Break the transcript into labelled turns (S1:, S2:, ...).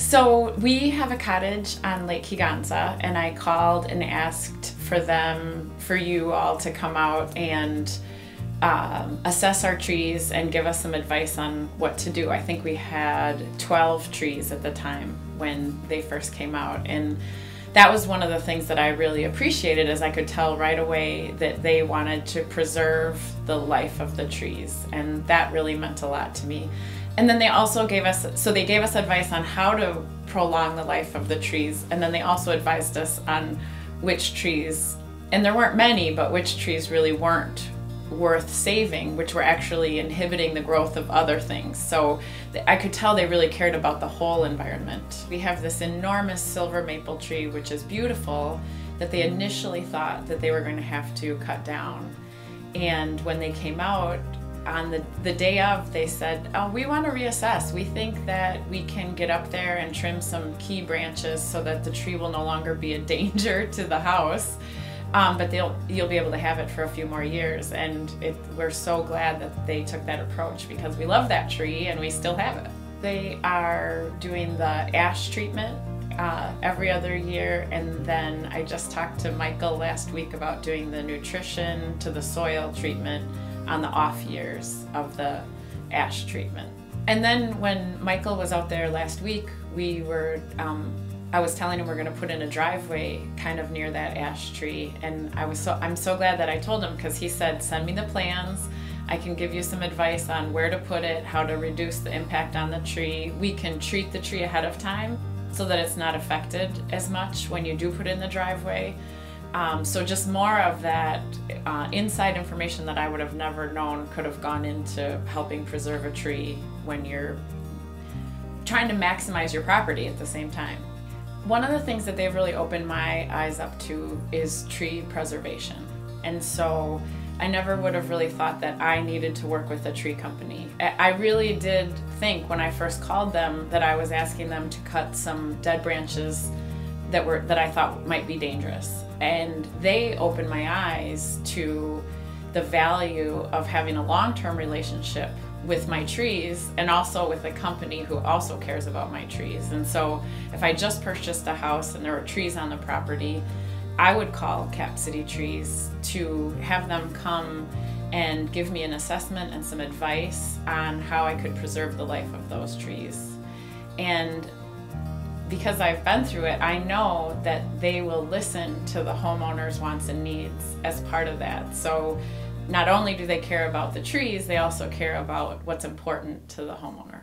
S1: So we have a cottage on Lake Higanza, and I called and asked for you all to come out and assess our trees and give us some advice on what to do. I think we had 12 trees at the time when they first came out, and that was one of the things that I really appreciated, as I could tell right away that they wanted to preserve the life of the trees, and that really meant a lot to me. And then they also gave us advice on how to prolong the life of the trees, and then they also advised us on which trees, and there weren't many, but which trees really weren't worth saving, which were actually inhibiting the growth of other things. So I could tell they really cared about the whole environment. We have this enormous silver maple tree, which is beautiful, that they initially thought that they were going to have to cut down. And when they came out, on the day of, they said, oh, we want to reassess. We think that we can get up there and trim some key branches so that the tree will no longer be a danger to the house. But you'll be able to have it for a few more years, and we're so glad that they took that approach, because we love that tree and we still have it. They are doing the ash treatment every other year, and then I just talked to Michael last week about doing the nutrition to the soil treatment on the off years of the ash treatment. And then when Michael was out there last week, I was telling him we're going to put in a driveway kind of near that ash tree, and I'm so glad that I told him, because he said, send me the plans, I can give you some advice on where to put it, how to reduce the impact on the tree. We can treat the tree ahead of time so that it's not affected as much when you do put it in the driveway. So just more of that inside information that I would have never known could have gone into helping preserve a tree when you're trying to maximize your property at the same time. One of the things that they've really opened my eyes up to is tree preservation. And so I never would have really thought that I needed to work with a tree company. I really did think when I first called them that I was asking them to cut some dead branches that I thought might be dangerous. And they opened my eyes to the value of having a long-term relationship with my trees, and also with a company who also cares about my trees. And so if I just purchased a house and there were trees on the property, I would call Cap City Trees to have them come and give me an assessment and some advice on how I could preserve the life of those trees. And because I've been through it, I know that they will listen to the homeowner's wants and needs as part of that. So not only do they care about the trees, they also care about what's important to the homeowner.